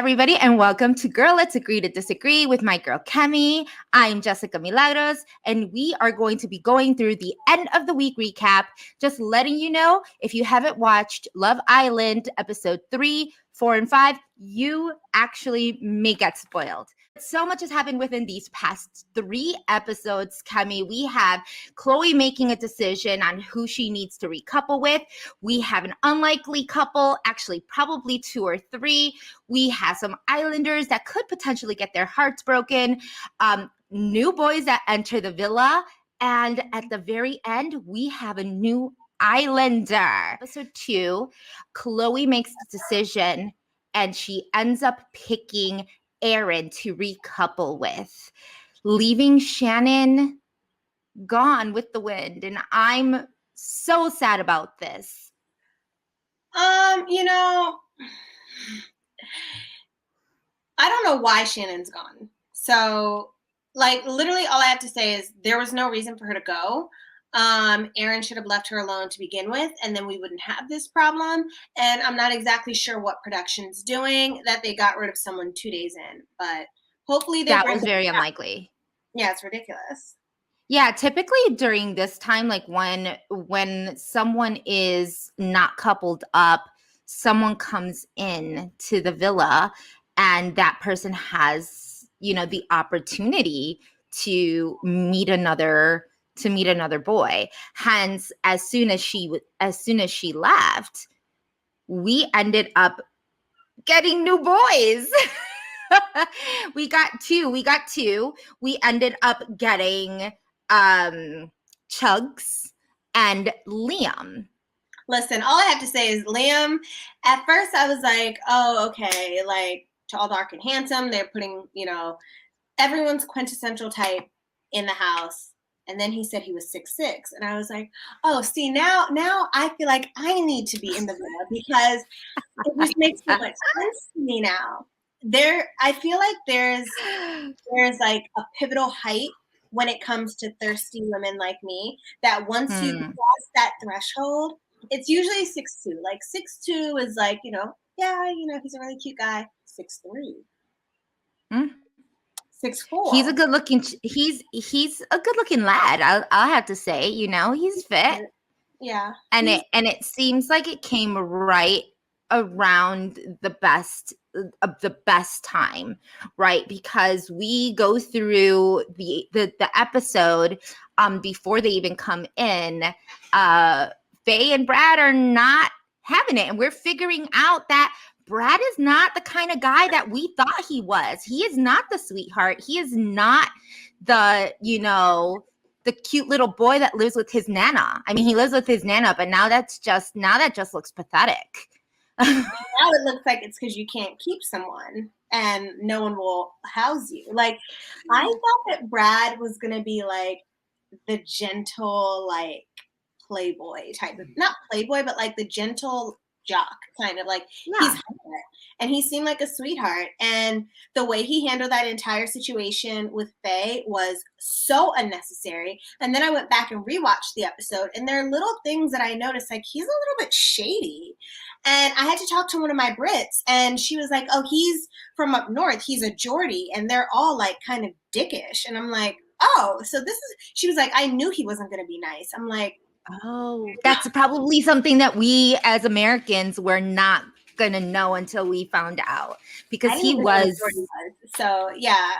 everybody, and welcome to Girl Let's Agree to Disagree with my girl, Kemi. I'm Jessica Milagros, and we are going to be going through the end of the week recap, just letting you know, if you haven't watched Love Island episode 3, 4, and 5, you actually may get spoiled. So much has happened within these past 3 episodes, Kemi. We have Chloe making a decision on who she needs to recouple with. We have an unlikely couple, actually probably 2 or 3. We have some islanders that could potentially get their hearts broken. New boys that enter the villa. And at the very end, we have a new islander. Episode 2, Chloe makes the decision and she ends up picking Aaron to recouple with, leaving Shannon gone with the wind. And I'm so sad about this. I don't know why Shannon's gone. So, literally all I have to say is there was no reason for her to go. Aaron should have left her alone to begin with, and then we wouldn't have this problem. And I'm not exactly sure what production's doing that they got rid of someone 2 days in, but hopefully that was very unlikely. Yeah, it's ridiculous. Yeah, typically during this time, like when someone is not coupled up, someone comes in to the villa and that person has, the opportunity to meet another boy. Hence, as soon as she left, we ended up getting new boys. We got two. We ended up getting Chugs and Liam. Listen, all I have to say is Liam, at first I was like, oh, okay, tall, dark, and handsome. They're putting, everyone's quintessential type in the house. And then he said he was 6'6". And I was like, oh, see, now I feel like I need to be in the villa because it just makes so much sense to me now. I feel like there's like a pivotal height when it comes to thirsty women like me, that once you cross that threshold, it's usually 6'2". 6'2" is he's a really cute guy. 6'3". 6'4". He's a good looking lad. I'll have to say, he's fit. Yeah. And it seems like it came right around the best time, right? Because we go through the episode before they even come in. Faye and Brad are not having it, and we're figuring out that Brad is not the kind of guy that we thought he was. He is not the sweetheart. He is not the cute little boy that lives with his nana. I mean, he lives with his nana, but now that just looks pathetic. Now it looks like it's because you can't keep someone and no one will house you. I thought that Brad was going to be the gentle, playboy type of, not playboy, but the gentle jock kind of he's hot, and he seemed like a sweetheart, and the way he handled that entire situation with Faye was so unnecessary. And then I went back and rewatched the episode, and there are little things that I noticed, he's a little bit shady. And I had to talk to one of my Brits, and she was like, oh, he's from up north, he's a Geordie, and they're all kind of dickish. And I'm like, oh, so she was like, I knew he wasn't going to be nice. I'm like, oh, that's probably something that we as Americans were not gonna know until we found out, because he was. So yeah,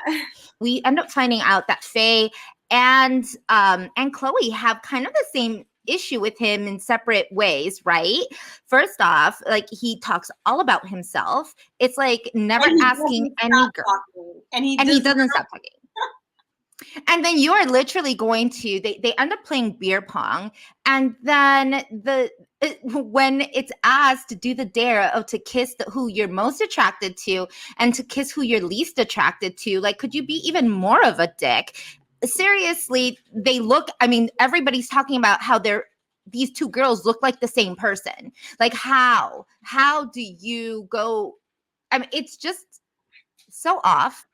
we end up finding out that Faye and Chloe have kind of the same issue with him in separate ways, right? First off, he talks all about himself. It's never asking any girl, and he doesn't stop talking. And then you are literally going to, they end up playing beer pong. And then when it's asked to do the dare of to kiss who you're most attracted to and to kiss who you're least attracted to, could you be even more of a dick? Seriously, everybody's talking about how these two girls look like the same person. How do you go? I mean, it's just so off.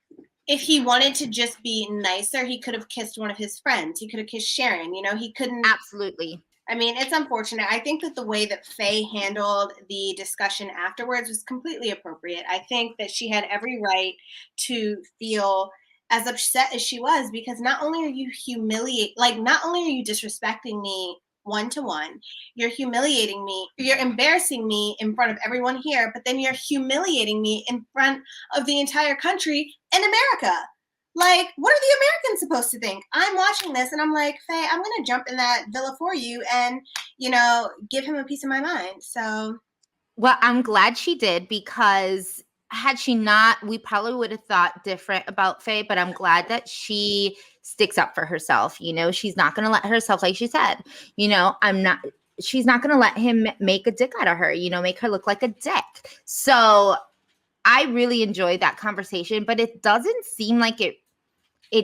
If he wanted to just be nicer, he could have kissed one of his friends. He could have kissed Sharon. He couldn't. Absolutely. I mean, it's unfortunate. I think that the way that Faye handled the discussion afterwards was completely appropriate. I think that she had every right to feel as upset as she was, because not only are you not only are you disrespecting me one to one, you're humiliating me, you're embarrassing me in front of everyone here, but then you're humiliating me in front of the entire country in America. Like, what are the Americans supposed to think? I'm watching this and I'm like, Faye, I'm going to jump in that villa for you and, give him a piece of my mind. So, Well, I'm glad she did, because had she not, we probably would have thought different about Faye, but I'm glad that she sticks up for herself. She's not going to let herself, like she said, she's not going to let him make a dick out of her, make her look like a dick. So I really enjoyed that conversation, but it doesn't seem like it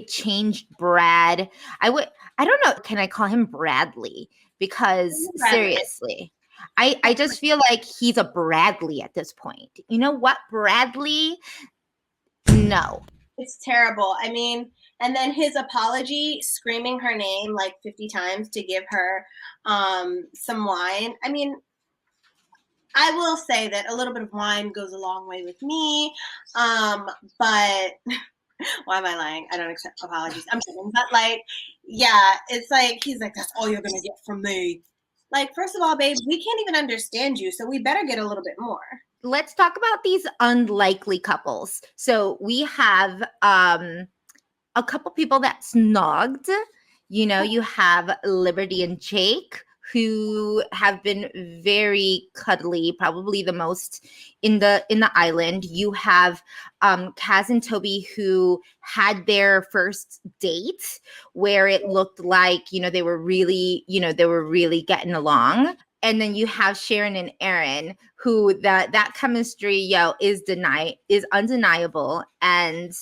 changed Brad. I don't know. Can I call him Bradley? Because Bradley. seriously, I just feel like he's a Bradley at this point. You know what, Bradley? No. It's terrible. I mean, and then his apology, screaming her name like 50 times to give her some wine. I mean, I will say that a little bit of wine goes a long way with me. But why am I lying? I don't accept apologies. I'm kidding. But like, yeah, it's like, he's like, that's all you're going to get from me. Like, first of all, babe, we can't even understand you. So we better get a little bit more. Let's talk about these unlikely couples. So we have a couple people that snogged. You have Liberty and Jake, who have been very cuddly, probably the most in the island. You have Kaz and Toby, who had their first date where it looked like they were really getting along. And then you have Sharon and Aaron, who that chemistry is undeniable, and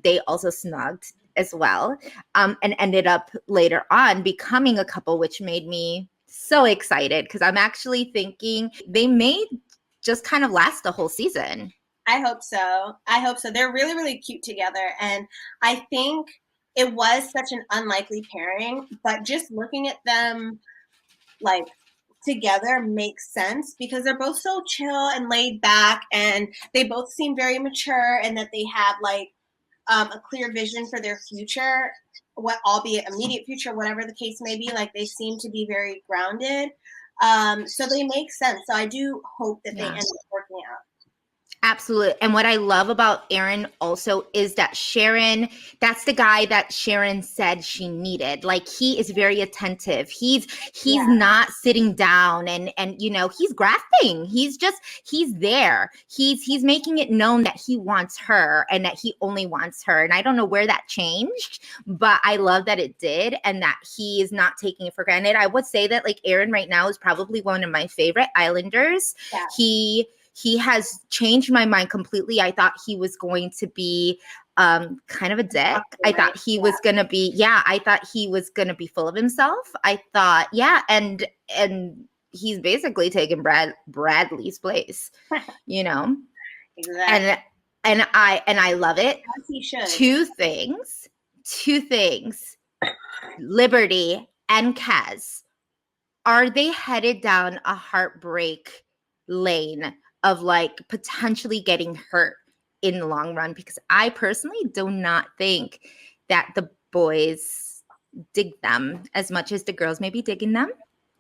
they also snugged as well, and ended up later on becoming a couple, which made me so excited, because I'm actually thinking they may just kind of last the whole season. I hope so. They're really, really cute together. And I think it was such an unlikely pairing, but just looking at them like together makes sense, because they're both so chill and laid back, and they both seem very mature, and that they have like a clear vision for their future, albeit immediate future, whatever the case may be. Like, they seem to be very grounded. So they make sense. So I do hope that they end up working out. Absolutely. And what I love about Aaron also is that Sharon, that's the guy that Sharon said she needed. Like, he is very attentive. He's not sitting down and he's grasping. He's there. He's making it known that he wants her and that he only wants her. And I don't know where that changed, but I love that it did, and that he is not taking it for granted. I would say that like Aaron right now is probably one of my favorite Islanders. Yeah. He has changed my mind completely. I thought he was going to be kind of a dick. I thought he was going to be, I thought he was going to be full of himself. I thought, and he's basically taken Bradley's place, Exactly. And I love it. As he should. Two things. Liberty and Kaz, are they headed down a heartbreak lane of like potentially getting hurt in the long run? Because I personally do not think that the boys dig them as much as the girls may be digging them.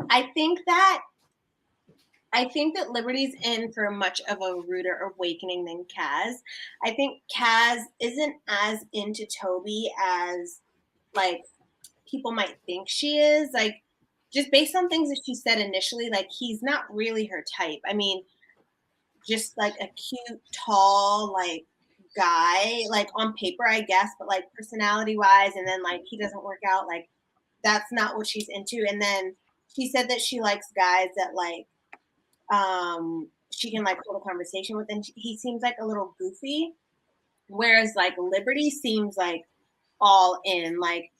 I think that Liberty's in for much of a ruder awakening than Kaz. I think Kaz isn't as into Toby as like people might think she is. Like, just based on things that she said initially, like, he's not really her type. I mean, just like a cute, tall, like, guy, like on paper, I guess, but like personality wise, and then like he doesn't work out, like that's not what she's into. And then she said that she likes guys that like she can like hold a conversation with, and he seems like a little goofy, whereas like Liberty seems like all in, like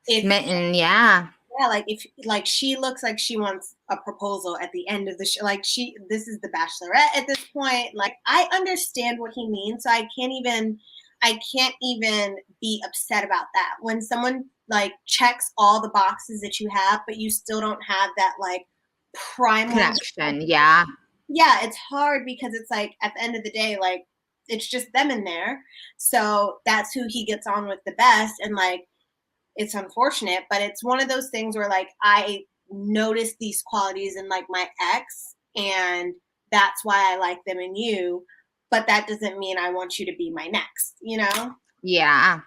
Smitten, like if like she looks like she wants a proposal at the end of the show. Like, this is the Bachelorette at this point. Like, I understand what he means, so I can't even I can't even be upset about that. When someone like checks all the boxes that you have, but you still don't have that like primal connection. Yeah. Yeah, it's hard because it's like at the end of the day, like it's just them in there. So that's who he gets on with the best. And like it's unfortunate, but it's one of those things where like I noticed these qualities in like my ex, and that's why I like them in you. But that doesn't mean I want you to be my next, you know? Yeah.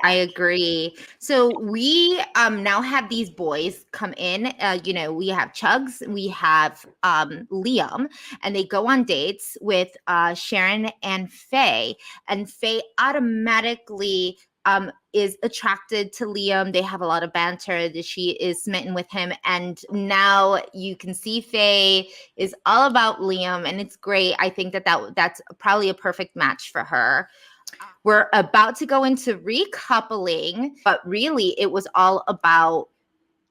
I Yeah. agree. So we now have these boys come in. We have Chugs, we have Liam, and they go on dates with Sharon and Faye. And Faye automatically is attracted to Liam. They have a lot of banter. She is smitten with him, and now you can see Faye is all about Liam, and it's great. I think that's probably a perfect match for her. We're about to go into recoupling, but really it was all about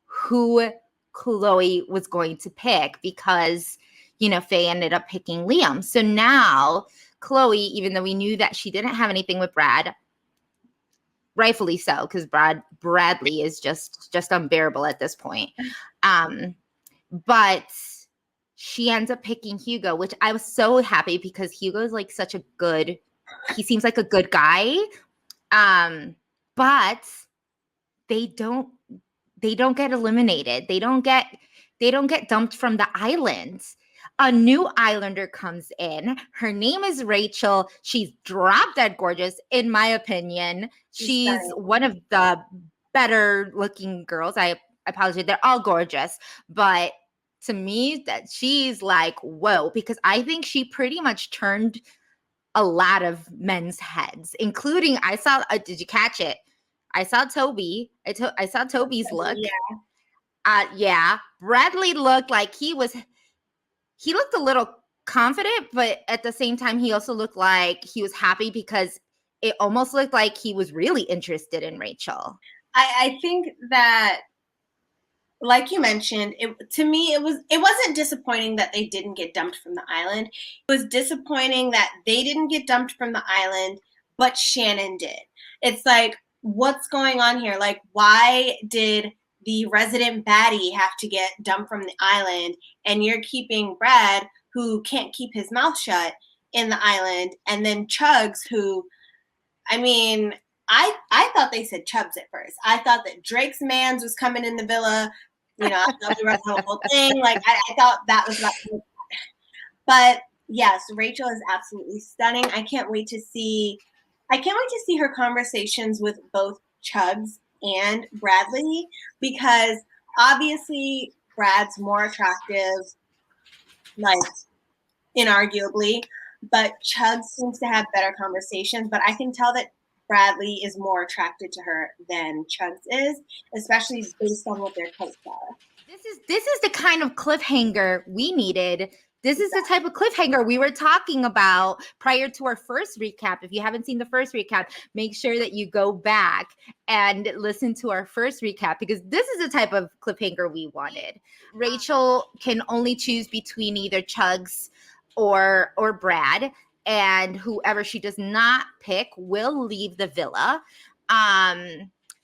who Chloe was going to pick because, Faye ended up picking Liam. So now Chloe, even though we knew that she didn't have anything with Brad, rightfully so, because Bradley is just unbearable at this point. But she ends up picking Hugo, which I was so happy because Hugo's like he seems like a good guy. But they don't get eliminated. They don't get dumped from the island. A new islander comes in. Her name is Rachel. She's drop dead gorgeous, in my opinion. She's one of the better looking girls. I apologize. They're all gorgeous, but to me, that she's like, whoa, because I think she pretty much turned a lot of men's heads, including did you catch it? I saw Toby. I saw Toby's look. Yeah. Bradley looked like he looked a little confident, but at the same time, he also looked like he was happy because it almost looked like he was really interested in Rachel. I think that, like you mentioned, to me it wasn't disappointing that they didn't get dumped from the island. It was disappointing that they didn't get dumped from the island, but Shannon did. It's like, what's going on here? Like, why did the resident baddie have to get dumped from the island, and you're keeping Brad, who can't keep his mouth shut, in the island, and then Chugs, who, I mean, I thought they said Chubbs at first. I thought that Drake's mans was coming in the villa. I thought we were the whole thing. Like I thought that was about to. But yes, Rachel is absolutely stunning. I can't wait to see her conversations with both Chubbs and Bradley, because obviously Brad's more attractive, like inarguably, but Chubbs seems to have better conversations. But I can tell that Bradley is more attracted to her than Chugs is, especially based on what their coats are. This is the kind of cliffhanger we needed. This is the type of cliffhanger we were talking about prior to our first recap. If you haven't seen the first recap, make sure that you go back and listen to our first recap, because this is the type of cliffhanger we wanted. Rachel can only choose between either Chugs or Brad, and whoever she does not pick will leave the villa.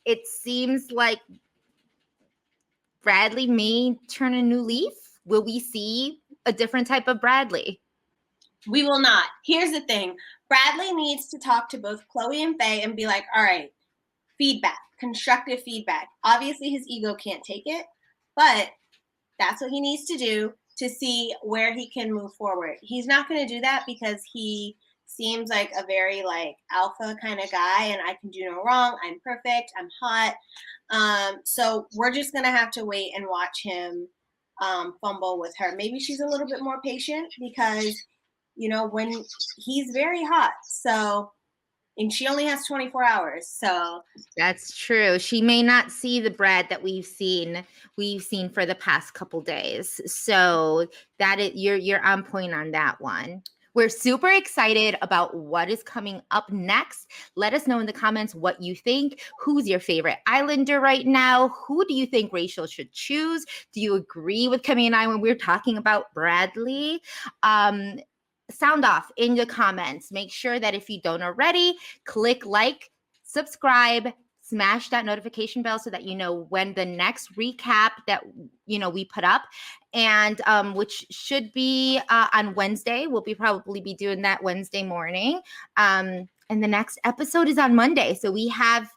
It seems like Bradley may turn a new leaf. Will we see a different type of Bradley? We will not. Here's the thing. Bradley needs to talk to both Chloe and Faye and be like, all right, feedback, constructive feedback. Obviously, his ego can't take it, but that's what he needs to do to see where he can move forward. He's not going to do that because he seems like a very like alpha kind of guy, and I can do no wrong. I'm perfect. I'm hot. So we're just going to have to wait and watch him fumble with her. Maybe she's a little bit more patient because, when he's very hot. So, and she only has 24 hours. So that's true. She may not see the Brad that we've seen for the past couple days. So that is, you're on point on that one. We're super excited about what is coming up next. Let us know in the comments what you think. Who's your favorite islander right now? Who do you think Rachel should choose? Do you agree with Kemi and I when we're talking about Bradley? sound off in the comments. Make sure that if you don't already, click like, subscribe, smash that notification bell so that you know when the next recap that we put up, and which should be on Wednesday. We'll probably be doing that Wednesday morning. And the next episode is on Monday. So we have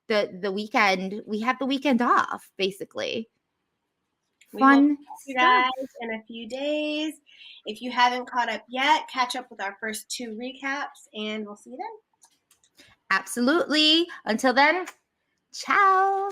the weekend. We have the weekend off, basically. Fun you guys in a few days. If you haven't caught up yet, catch up with our first 2 recaps, and we'll see you then. Absolutely. Until then, ciao.